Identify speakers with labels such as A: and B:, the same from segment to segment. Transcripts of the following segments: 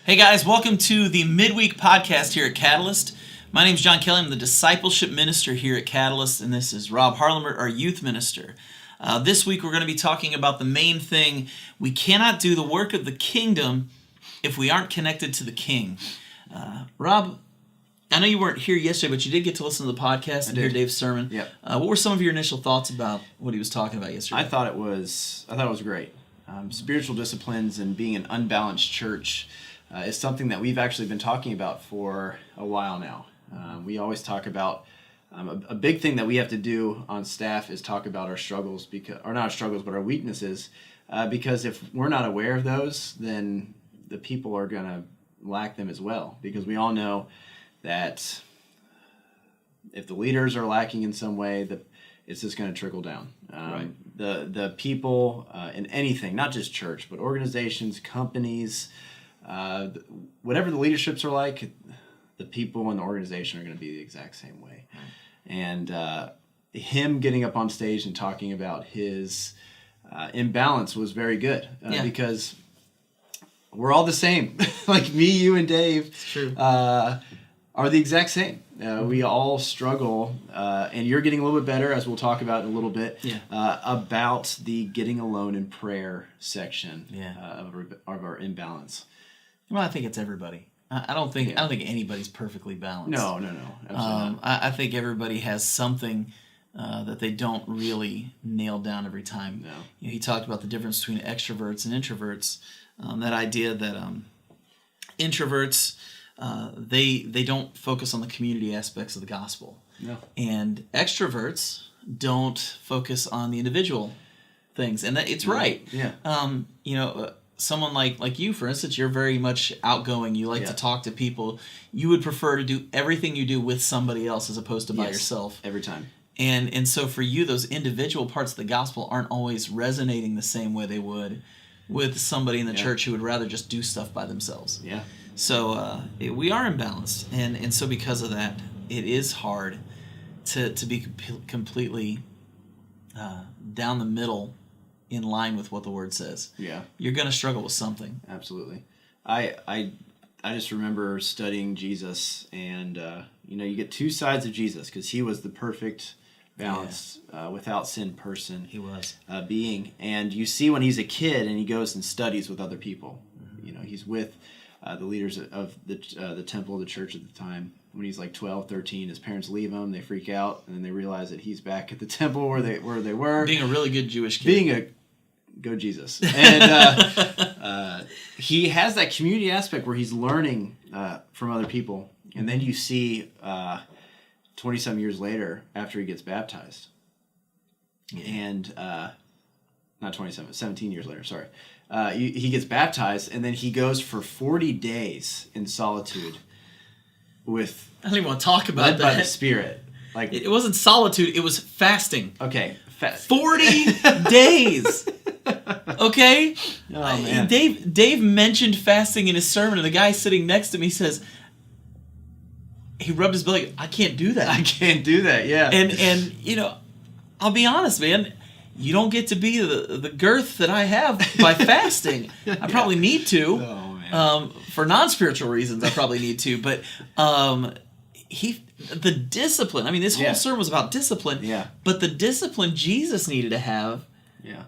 A: Hey guys, welcome to the midweek podcast here at Catalyst. My name is John Kelly. I'm the discipleship minister here at Catalyst, and this is Rob Harlemer, our youth minister. This week we're going to be talking about the main thing. We cannot do the work of the kingdom if we aren't connected to the King. Rob, I know you weren't here yesterday, but you did get to listen to the podcast and hear Dave's sermon.
B: Yep.
A: What were some of your initial thoughts about what he was talking about yesterday?
B: I thought it was great. Spiritual disciplines and being an unbalanced church is something that we've actually been talking about for a while now. We always talk about a big thing that we have to do on staff is talk about our struggles, or not our struggles, but our weaknesses, because if we're not aware of those, then the people are going to lack them as well, because we all know that if the leaders are lacking in some way, it's just going to trickle down.
A: Right.
B: The people in anything, not just church, but organizations, companies, whatever the leaderships are like, the people in the organization are going to be the exact same way. Right. And him getting up on stage and talking about his imbalance was very good because we're all the same. Like me, you, and Dave
A: it's true.
B: Are the exact same. We all struggle, and you're getting a little bit better, as we'll talk about in a little bit, about the getting alone in prayer section of our imbalance.
A: Well, I think it's everybody. I don't think anybody's perfectly balanced.
B: No, absolutely not.
A: I think everybody has something that they don't really nail down every time.
B: No.
A: He talked about the difference between extroverts and introverts. That idea that introverts they don't focus on the community aspects of the gospel.
B: No.
A: And extroverts don't focus on the individual things, and it's right.
B: Yeah.
A: Someone like you, for instance, you're very much outgoing. You like to talk to people. You would prefer to do everything you do with somebody else as opposed to by yourself.
B: Every time.
A: And so for you, those individual parts of the gospel aren't always resonating the same way they would with somebody in the church who would rather just do stuff by themselves.
B: Yeah.
A: So we are imbalanced, and so because of that, it is hard to be completely down the middle in line with what the Word says.
B: Yeah.
A: You're going to struggle with something.
B: Absolutely. I just remember studying Jesus, and you get two sides of Jesus, because he was the perfect balanced, without sin person.
A: He was.
B: Being. And you see when he's a kid and he goes and studies with other people. Mm-hmm. He's with the leaders of the temple of the church at the time. When he's like 12, 13, his parents leave him, they freak out, and then they realize that he's back at the temple where they were.
A: Being a really good Jewish kid.
B: Go Jesus. And he has that community aspect where he's learning from other people. And then you see 20-some years later, after he gets baptized, and not 27, 17 years later, sorry. He gets baptized, and then he goes for 40 days in solitude with...
A: I don't even want to talk about that.
B: Led by the Spirit. Like,
A: it wasn't solitude, it was fasting.
B: Okay.
A: 40 days! Okay?
B: Oh, man.
A: Dave mentioned fasting in his sermon, and the guy sitting next to me says... He rubbed his belly. I can't do that.
B: I can't do that, yeah.
A: And I'll be honest, man. You don't get to be the girth that I have by fasting. I probably need to.
B: Oh, man.
A: For non-spiritual reasons, I probably need to. But the discipline. I mean, this whole sermon was about discipline.
B: Yeah.
A: But the discipline Jesus needed to have.
B: Yeah.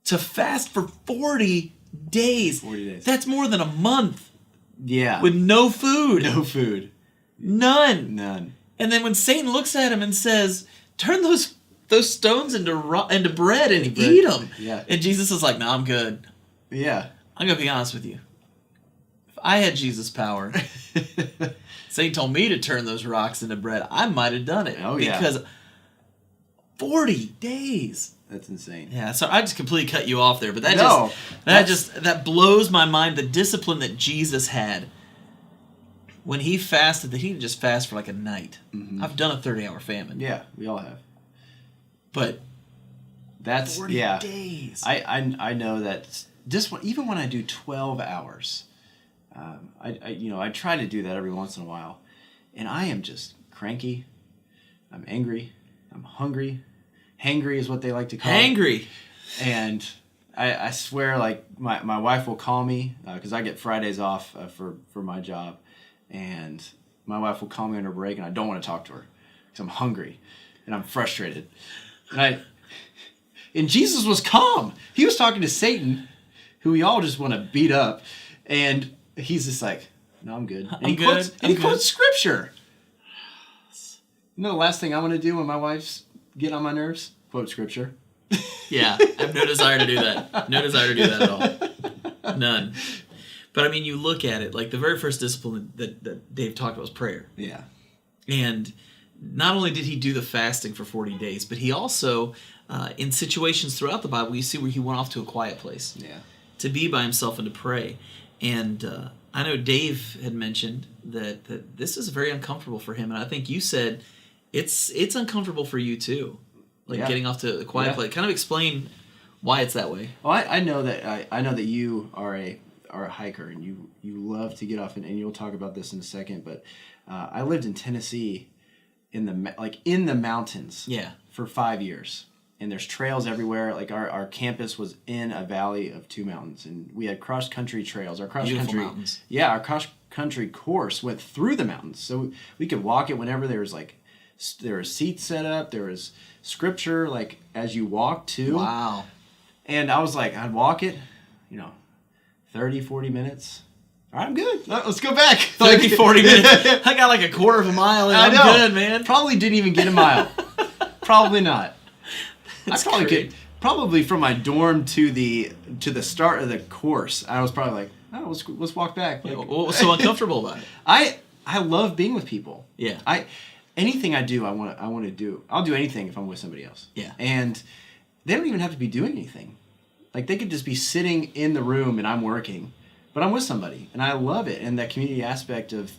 A: To fast for 40 days.
B: 40 days.
A: That's more than a month.
B: Yeah.
A: With no food.
B: No food.
A: None. And then when Satan looks at him and says, "Turn those stones into bread and eat them," and Jesus is like, "No, I'm good."
B: Yeah.
A: I'm gonna be honest with you. If I had Jesus' power, Satan told me to turn those rocks into bread, I might have done it.
B: Oh yeah.
A: Because 40 days.
B: That's insane.
A: Yeah. So I just completely cut you off there, but that blows my mind. The discipline that Jesus had. When he fasted, that he didn't just fast for like a night. Mm-hmm. I've done a 30-hour famine.
B: Yeah, we all have.
A: But
B: that's
A: 40 days.
B: I know that even when I do 12 hours, I try to do that every once in a while, and I am just cranky. I'm angry. I'm hungry. Hangry is what they like to call it.
A: Hangry.
B: And I swear, like my wife will call me because I get Fridays off for my job, and my wife will call me on her break, and I don't want to talk to her because I'm hungry and I'm frustrated. And Jesus was calm. He was talking to Satan, who we all just want to beat up, and he's just like, "No, I'm good." And he quotes scripture. You know, the last thing I want to do when my wife's getting on my nerves, quote scripture.
A: Yeah, I have no desire to do that. No desire to do that at all. None. But I mean, you look at it, like the very first discipline that Dave talked about was prayer.
B: Yeah.
A: And not only did he do the fasting for 40 days, but he also, in situations throughout the Bible, you see where he went off to a quiet place.
B: Yeah.
A: To be by himself and to pray. And I know Dave had mentioned that this is very uncomfortable for him. And I think you said it's uncomfortable for you too. Like getting off to a quiet place. Kind of explain why it's that way.
B: Well, I know that you are a hiker, and you love to get off, and you'll talk about this in a second. But I lived in Tennessee in the mountains.
A: Yeah.
B: For 5 years, and there's trails everywhere. Like our campus was in a valley of two mountains, and we had cross country trails.
A: Beautiful mountains.
B: Yeah, our cross country course went through the mountains, so we could walk it whenever there was seats set up. There was scripture like as you walk too.
A: Wow.
B: And I was like, I'd walk it, 30, 40 minutes. All right, I'm good. Let's go back.
A: 30, 40 minutes. I got like a quarter of a mile in. I'm good, man.
B: Probably didn't even get a mile. Probably not.
A: That's
B: I probably from my dorm to the start of the course, I was probably like, oh, let's walk back. Like,
A: What was so uncomfortable about it?
B: I love being with people.
A: Yeah.
B: Anything I do, I want to do. I'll do anything if I'm with somebody else.
A: Yeah.
B: And they don't even have to be doing anything. Like they could just be sitting in the room and I'm working, but I'm with somebody and I love it. And that community aspect of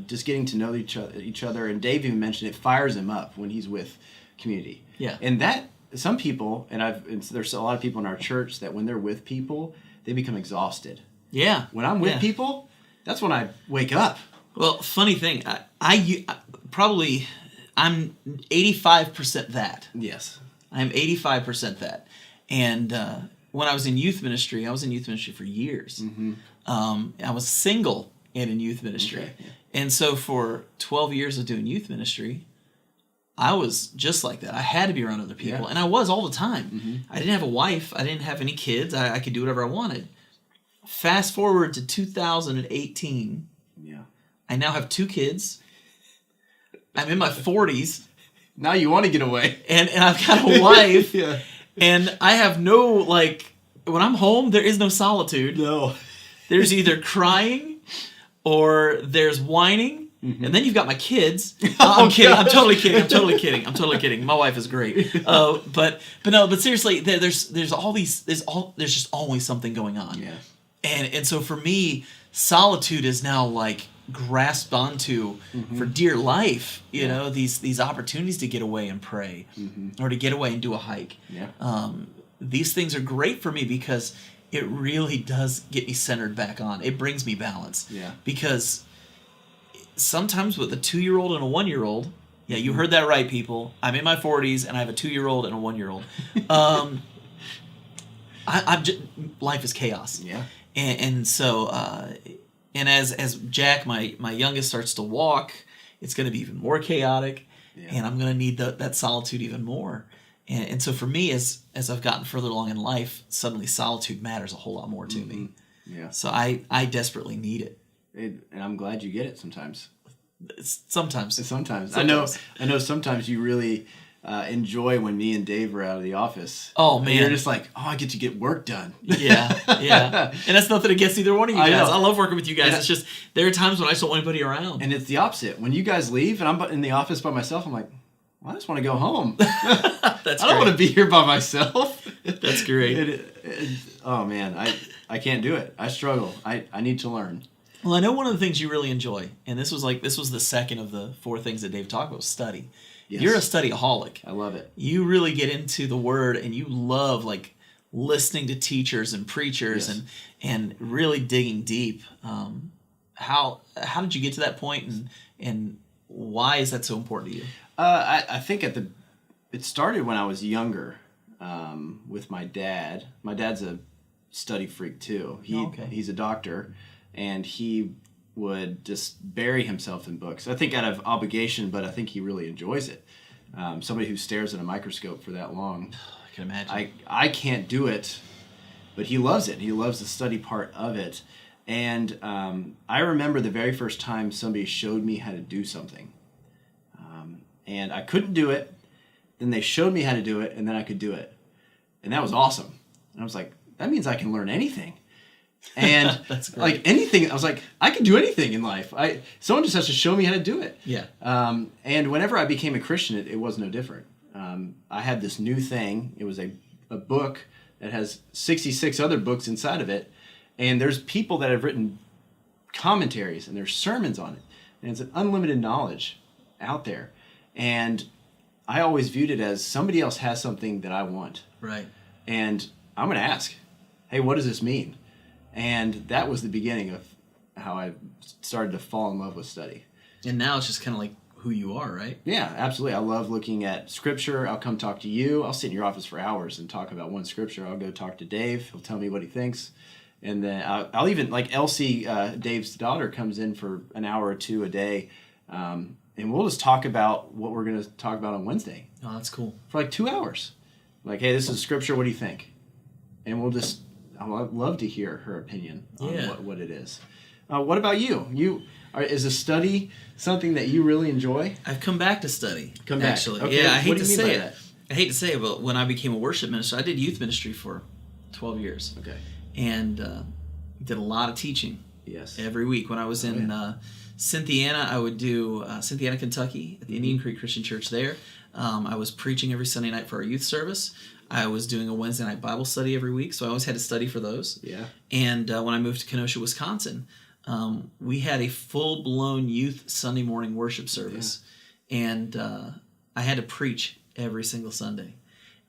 B: just getting to know each other. And Dave even mentioned it fires him up when he's with community.
A: Yeah.
B: And that some people, there's a lot of people in our church that when they're with people, they become exhausted.
A: Yeah.
B: When I'm with people, that's when I wake up.
A: Well, funny thing, I'm 85% that.
B: Yes.
A: I'm 85% that. And when I was in youth ministry, for years.
B: Mm-hmm.
A: I was single and in youth ministry.
B: Okay, yeah.
A: And so for 12 years of doing youth ministry, I was just like that. I had to be around other people.
B: Yeah.
A: And I was all the time.
B: Mm-hmm.
A: I didn't have a wife. I didn't have any kids. I could do whatever I wanted. Fast forward to 2018.
B: Yeah.
A: I now have 2 kids. I'm in my 40s.
B: Now you want to get away.
A: And I've got a wife.
B: Yeah.
A: And I have no, when I'm home, there is no solitude.
B: No.
A: There's either crying or there's whining.
B: Mm-hmm.
A: And then you've got my kids. I'm kidding. I'm totally kidding. My wife is great. But seriously, there's just always something going on.
B: Yeah.
A: And so for me, solitude is now like grasped onto for dear life. You know, these opportunities to get away and pray, or to get away and do a hike.
B: Yeah.
A: These things are great for me because it really does get me centered back on. It brings me balance.
B: Yeah. Because
A: sometimes with a 2-year-old and a 1-year-old, yeah, you heard that right, people. I'm in my 40s and I have a 2-year-old and a 1-year-old. Life is chaos.
B: Yeah.
A: And so, and as Jack, my youngest, starts to walk, it's going to be even more chaotic, and I'm going to need that solitude even more. And so for me, as I've gotten further along in life, suddenly solitude matters a whole lot more to me.
B: Yeah.
A: So I desperately need it.
B: And I'm glad you get it sometimes.
A: Sometimes.
B: I know sometimes you really enjoy when me and Dave are out of the office.
A: Oh, man.
B: You're just like, I get to get work done.
A: Yeah. And that's nothing against either one of you guys. I love working with you guys.
B: And
A: it's just, there are times when I just don't want anybody around.
B: And it's the opposite. When you guys leave and I'm in the office by myself, I'm like, well, I just want to go home.
A: I
B: don't want to be here by myself.
A: That's great.
B: Oh, man. I can't do it. I struggle. I need to learn.
A: Well, I know one of the things you really enjoy, and this was the second of the 4 things that Dave talked about, study. Yes. You're a studyaholic.
B: I love it.
A: You really get into the Word, and you love listening to teachers and preachers, and really digging deep. How did you get to that point, and why is that so important to you?
B: I think it started when I was younger. with my dad. My dad's a study freak too. He's a doctor, and he would just bury himself in books. I think out of obligation, but I think he really enjoys it. Somebody who stares at a microscope for that long,
A: I can imagine.
B: I can't do it, but he loves it. He loves the study part of it. And I remember the very first time somebody showed me how to do something. And I couldn't do it. Then they showed me how to do it, and then I could do it. And that was awesome. And I was like, that means I can learn anything. And
A: That's great.
B: like anything, I was like, I can do anything in life. Someone just has to show me how to do it.
A: Yeah.
B: And whenever I became a Christian, it was no different. I had this new thing. It was a book that has 66 other books inside of it. And there's people that have written commentaries and there's sermons on it. And it's an unlimited knowledge out there. And I always viewed it as somebody else has something that I want.
A: Right.
B: And I'm going to ask, hey, what does this mean? And that was the beginning of how I started to fall in love with study.
A: And now it's just kind of like who you are, right?
B: Yeah, absolutely. I love looking at scripture. I'll come talk to you. I'll sit in your office for hours and talk about one scripture. I'll go talk to Dave. He'll tell me what he thinks. And then I'll even, like Elsie, Dave's daughter, comes in for an hour or two a day. And we'll just talk about what we're going to talk about on Wednesday.
A: Oh, that's cool.
B: For like 2 hours. Like, hey, this is scripture. What do you think? And I'd love to hear her opinion on what it is. What about you? Is a study something that you really enjoy?
A: I've come back to study.
B: Come back.
A: Actually.
B: Okay.
A: Yeah, I hate
B: What do
A: to
B: you mean
A: say
B: by
A: it.
B: that?
A: I hate to say it, but when I became a worship minister, I did youth ministry for 12 years.
B: Okay.
A: And did a lot of teaching.
B: Yes.
A: Every week. When I was in Cynthiana, I would do Cynthiana, Kentucky, at the Indian Creek Christian Church there. I was preaching every Sunday night for our youth service. I was doing a Wednesday night Bible study every week, so I always had to study for those.
B: Yeah.
A: And when I moved to Kenosha, Wisconsin, we had a full-blown youth Sunday morning worship service. Yeah. And I had to preach every single Sunday.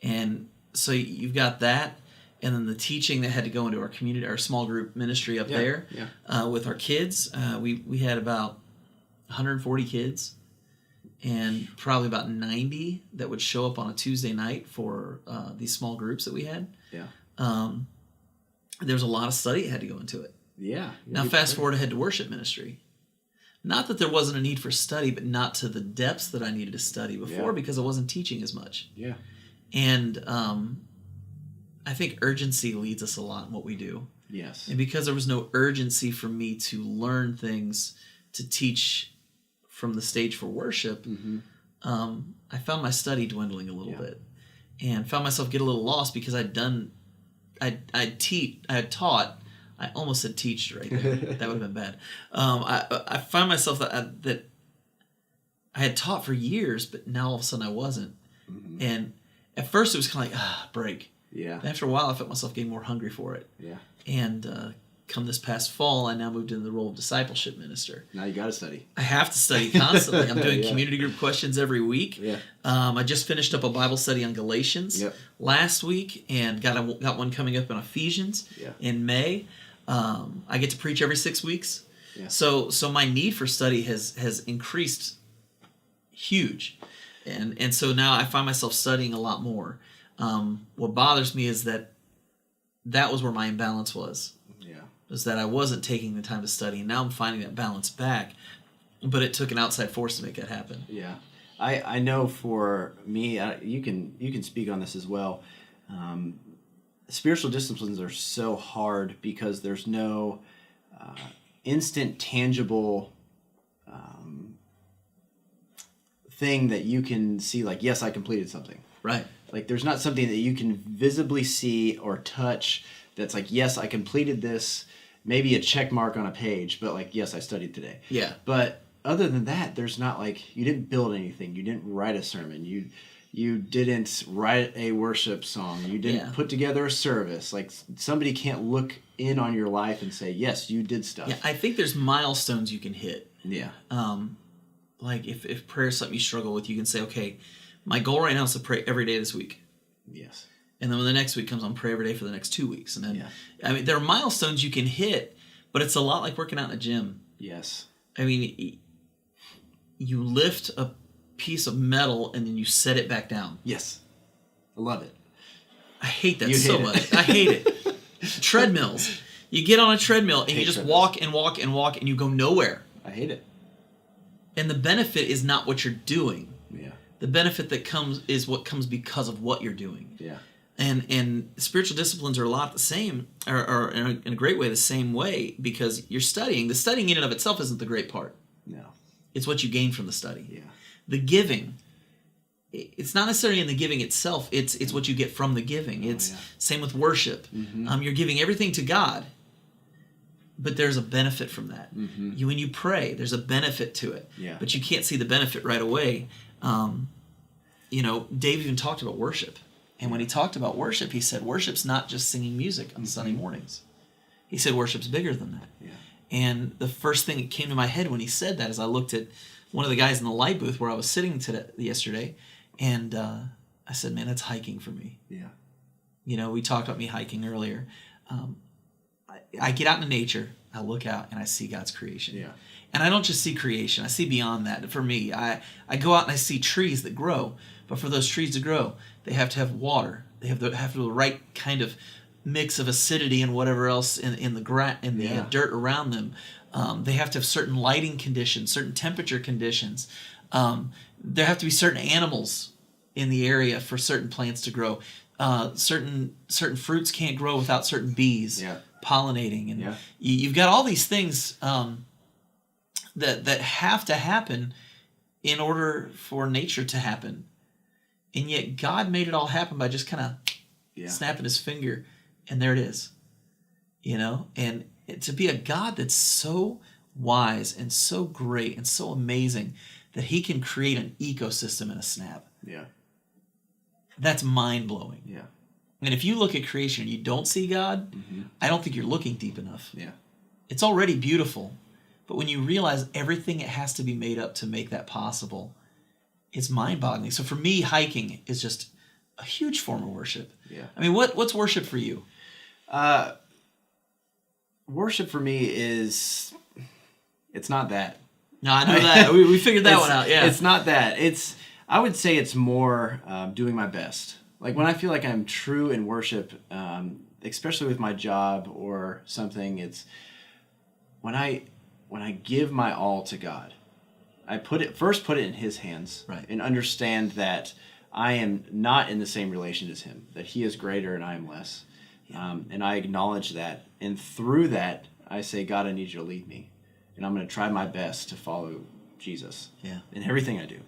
A: And so you've got that, and then the teaching that had to go into our community, our small group ministry up there with our kids. We had about 140 kids, and probably about 90 that would show up on a Tuesday night for these small groups that we had.
B: Yeah.
A: There was a lot of study that had to go into it.
B: Yeah.
A: Now fast forward ahead to worship ministry. Not that there wasn't a need for study, but not to the depths that I needed to study before because I wasn't teaching as much.
B: Yeah.
A: And I think urgency leads us a lot in what we do.
B: Yes.
A: And because there was no urgency for me to learn things to teach from the stage for worship, I found my study dwindling a little bit, and found myself get a little lost because I almost said teached right there. That would have been bad. I found myself that I had taught for years, but now all of a sudden I wasn't. Mm-hmm. And at first it was kind of like, break.
B: Yeah.
A: And after a while I felt myself getting more hungry for it. Yeah. And come this past fall, I now moved into the role of discipleship minister.
B: Now you got to study.
A: I have to study constantly. I'm doing community group questions every week. Yeah. I just finished up a Bible study on Galatians last week, and got one coming up in Ephesians in May. I get to preach every 6 weeks. Yeah. So my need for study has increased huge. And so now I find myself studying a lot more. What bothers me is that was where my imbalance was. Was that I wasn't taking the time to study, and now I'm finding that balance back. But it took an outside force to make that happen. Yeah,
B: I know for me, you can speak on this as well. Spiritual disciplines are so hard because there's no instant, tangible thing that you can see. Like, yes, I completed something.
A: Right.
B: Like, there's not something that you can visibly see or touch that's like, yes, I completed this. Maybe a check mark on a page, but like, yes, I studied today.
A: Yeah.
B: But other than that, there's not like, you didn't build anything. You didn't write a sermon. You didn't write a worship song. You didn't put together a service. Like, somebody can't look in on your life and say, yes, you did stuff.
A: Yeah, I think there's milestones you can hit.
B: Yeah.
A: Like if prayer is something you struggle with, you can say, okay, my goal right now is to pray every day this week.
B: Yes.
A: And then when the next week comes, I'm pray every day for the next 2 weeks. And then, I mean, there are milestones you can hit, but it's a lot like working out in a gym.
B: Yes.
A: I mean, you lift a piece of metal and then you set it back down.
B: Yes. I love it.
A: I hate that
B: You'd
A: so
B: hate it.
A: much. I hate it. Treadmills. You get on a treadmill and you just
B: treadmills.
A: walk and walk and walk and you go nowhere.
B: I hate it.
A: And the benefit is not what you're doing.
B: Yeah.
A: The benefit that comes is what comes because of what you're doing.
B: Yeah.
A: And spiritual disciplines are a lot the same, or in a great way the same way, because you're studying. The studying in and of itself isn't the great part.
B: No.
A: It's what you gain from the study.
B: Yeah.
A: The giving, it's not necessarily in the giving itself. It's what you get from the giving. It's same with worship.
B: Mm-hmm.
A: You're giving everything to God, but there's a benefit from that.
B: Mm-hmm.
A: When you pray, there's a benefit to it.
B: Yeah.
A: But you can't see the benefit right away. Dave even talked about worship. And when he talked about worship, he said worship's not just singing music on Sunday mornings. He said worship's bigger than that.
B: Yeah.
A: And the first thing that came to my head when he said that is I looked at one of the guys in the light booth where I was sitting yesterday, and I said, man, that's hiking for me.
B: Yeah.
A: We talked about me hiking earlier. I get out into nature, I look out, and I see God's creation.
B: Yeah.
A: And I don't just see creation, I see beyond that. For me, I go out and I see trees that grow, but for those trees to grow, they have to have water. They have to have the right kind of mix of acidity and whatever else in the dirt around them. They have to have certain lighting conditions, certain temperature conditions. There have to be certain animals in the area for certain plants to grow. Certain fruits can't grow without certain bees pollinating, and you've got all these things that have to happen in order for nature to happen. And yet God made it all happen by just kind of snapping his finger, and there it is. And to be a God that's so wise and so great and so amazing that he can create an ecosystem in a snap.
B: Yeah.
A: That's mind-blowing.
B: Yeah.
A: And if you look at creation and you don't see God, I don't think you're looking deep enough.
B: Yeah.
A: It's already beautiful, but when you realize everything it has to be made up to make that possible, it's mind-boggling. So for me, hiking is just a huge form of worship.
B: Yeah.
A: I mean, what's worship for you?
B: Worship for me it's not that.
A: No, I know that. We figured that one out. Yeah.
B: It's not that. I would say it's more doing my best. Like when I feel like I'm true in worship, especially with my job or something, it's when I give my all to God. I put it in his hands,
A: right,
B: and understand that I am not in the same relation as him, that he is greater and I am less. And I acknowledge that. And through that, I say, God, I need you to lead me. And I'm going to try my best to follow Jesus in everything I do.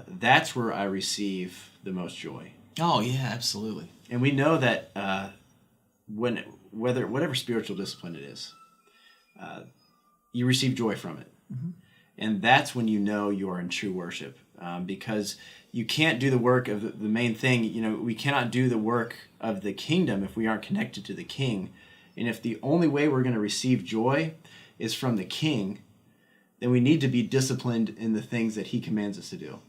B: That's where I receive the most joy.
A: Oh, yeah, absolutely.
B: And we know that whatever spiritual discipline it is, you receive joy from it. Mm-hmm. And that's when you know you are in true worship, because you can't do the work of the main thing. We cannot do the work of the kingdom if we aren't connected to the King. And if the only way we're going to receive joy is from the King, then we need to be disciplined in the things that he commands us to do.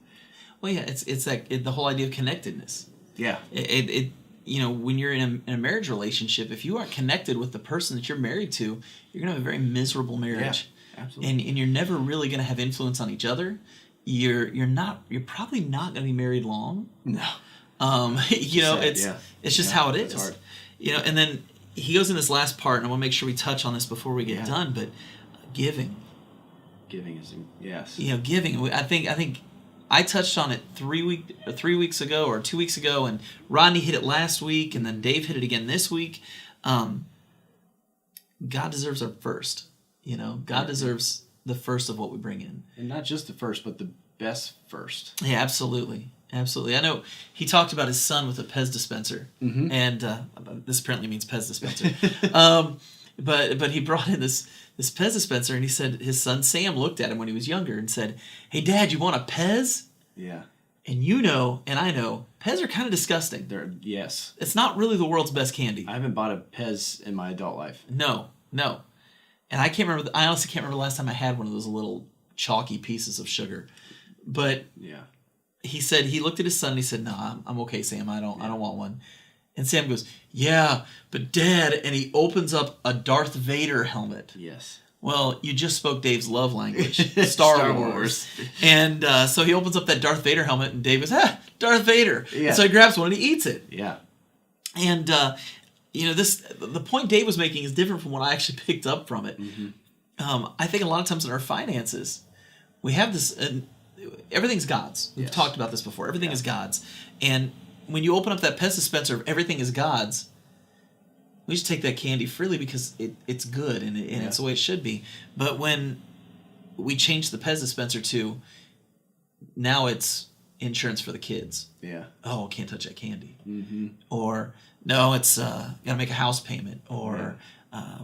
A: Well, yeah, it's like the whole idea of connectedness.
B: Yeah.
A: When you're in a marriage relationship, if you aren't connected with the person that you're married to, you're going to have a very miserable marriage.
B: Yeah, absolutely.
A: And you're never really going to have influence on each other. You're probably not going to be married long.
B: No.
A: It's just how it is.
B: It's hard.
A: And then he goes in this last part, and I want to make sure we touch on this before we get done, but giving.
B: Giving is, yes.
A: Giving. I think I touched on it 3 weeks ago or 2 weeks ago, and Rodney hit it last week, and then Dave hit it again this week. God deserves our first. God deserves the first of what we bring in.
B: And not just the first, but the best first.
A: Yeah, absolutely. Absolutely. I know he talked about his son with a Pez dispenser, and this apparently means Pez dispenser. But he brought in this Pez dispenser, and he said his son Sam looked at him when he was younger and said, "Hey, Dad, you want a Pez?"
B: Yeah.
A: And and I know, Pez are kind of disgusting.
B: Yes.
A: It's not really the world's best candy.
B: I haven't bought a Pez in my adult life.
A: No. And I honestly can't remember the last time I had one of those little chalky pieces of sugar. But he said he looked at his son and he said, "No, I'm okay, Sam. I don't want one." And Sam goes, "Yeah, but Dad," and he opens up a Darth Vader helmet.
B: Yes.
A: Well, you just spoke Dave's love language, Star Wars. And so he opens up that Darth Vader helmet, and Dave goes, Darth Vader.
B: Yeah.
A: And so he grabs one and he eats it.
B: Yeah.
A: And the point Dave was making is different from what I actually picked up from it. I think a lot of times in our finances, we have this. Everything's God's. We've talked about this before. Everything is God's, and when you open up that Pez dispenser of everything is God's, we just take that candy freely because it's good and it's the way it should be. But when we change the Pez dispenser to now it's insurance for the kids. Yeah. Oh, can't touch that candy. Or no, it's gotta make a house payment. Or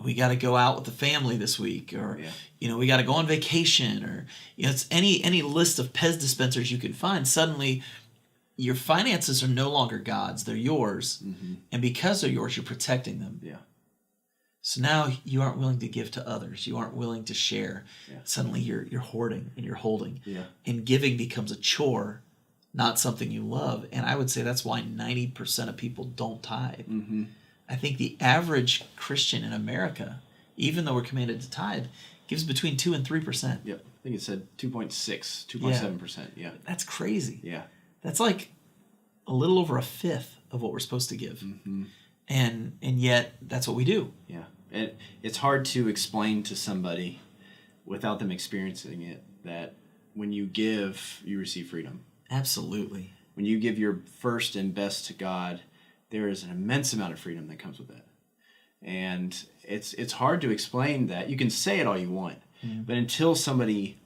A: we gotta go out with the family this week. Or we gotta go on vacation. Or it's any list of Pez dispensers you can find. Suddenly, your finances are no longer God's; they're yours, and because they're yours, you're protecting them. Yeah. So now you aren't willing to give to others. You aren't willing to share. Yeah. Suddenly, you're hoarding and you're holding. Yeah. And giving becomes a chore, not something you love. And I would say that's why 90% of people don't tithe. I think the average Christian in America, even though we're commanded to tithe, gives between 2 and 3%.
B: Yep. I think it said 2.6, 2.7%. Yeah.
A: That's crazy.
B: Yeah.
A: That's like a little over a fifth of what we're supposed to give. And yet that's what we do.
B: Yeah. And it's hard to explain to somebody without them experiencing it that when you give, you receive freedom.
A: Absolutely.
B: When you give your first and best to God, there is an immense amount of freedom that comes with that. And it's hard to explain that. You can say it all you want, but until somebody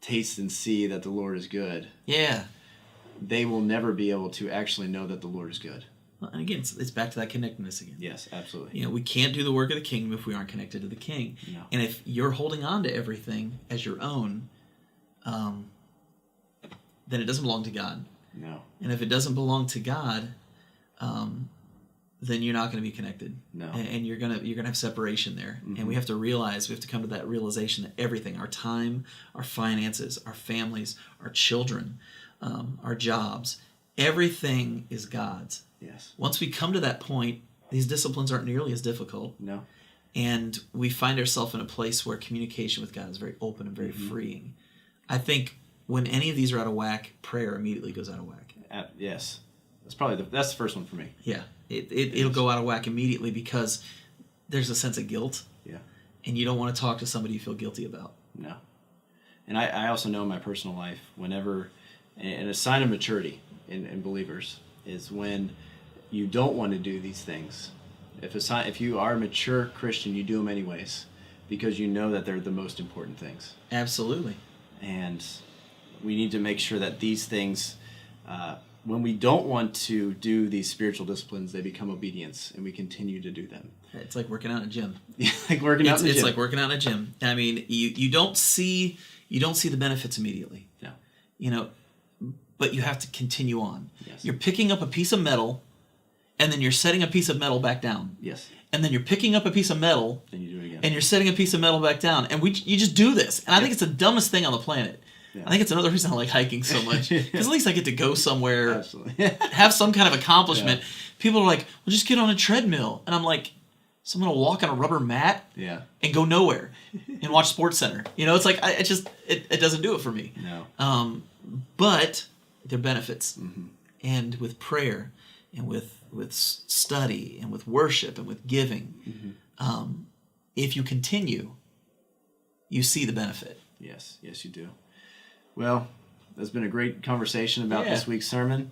B: tastes and see that the Lord is good, they will never be able to actually know that the Lord is good.
A: Well, and again, it's back to that connectedness again.
B: Yes, absolutely.
A: We can't do the work of the kingdom if we aren't connected to the King. No. And if you're holding on to everything as your own, then it doesn't belong to God.
B: No.
A: And if it doesn't belong to God, then you're not going to be connected.
B: No.
A: And you're gonna have separation there. And we have to come to that realization that everything, our time, our finances, our families, our children, our jobs, everything is God's.
B: Yes.
A: Once we come to that point, these disciplines aren't nearly as difficult.
B: No.
A: And we find ourselves in a place where communication with God is very open and very freeing. I think when any of these are out of whack, prayer immediately goes out of whack.
B: Yes. That's the first one for me.
A: Yeah. It'll go out of whack immediately because there's a sense of guilt.
B: Yeah.
A: And you don't want to talk to somebody you feel guilty about.
B: No. And I also know in my personal life, whenever, and a sign of maturity in believers is when you don't want to do these things. If you are a mature Christian, you do them anyways because you know that they're the most important things.
A: Absolutely.
B: And we need to make sure that these things, when we don't want to do these spiritual disciplines, they become obedience, and we continue to do them.
A: It's like working out in a gym.
B: It's like
A: working out in a gym. I mean, you don't see the benefits immediately.
B: No.
A: But you have to continue on.
B: Yes.
A: You're picking up a piece of metal, and then you're setting a piece of metal back down.
B: Yes.
A: And then you're picking up a piece of metal,
B: then you do it again.
A: And you're setting a pice of metal back down. And you just do this. And I think it's the dumbest thing on the planet. Yeah. I think it's another reason I like hiking so much. Because at least I get to go somewhere, have some kind of accomplishment. Yeah. People are like, well, just get on a treadmill. And I'm like, so I'm going to walk on a rubber mat and go nowhere and watch SportsCenter. It's like, it doesn't do it for me.
B: No.
A: But there are benefits. And with prayer and with study and with worship and with giving, if you continue, you see the benefit.
B: Yes, you do. Well, that's been a great conversation about this week's sermon.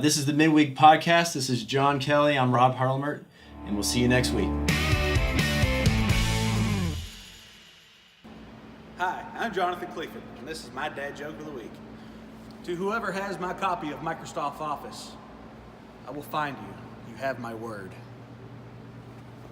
B: This is the Midweek Podcast. This is John Kelly. I'm Rob Harlemert, and we'll see you next week.
C: Hi, I'm Jonathan Cleveland, and this is my dad joke of the week. To whoever has my copy of Microsoft Office, I will find you. You have my word.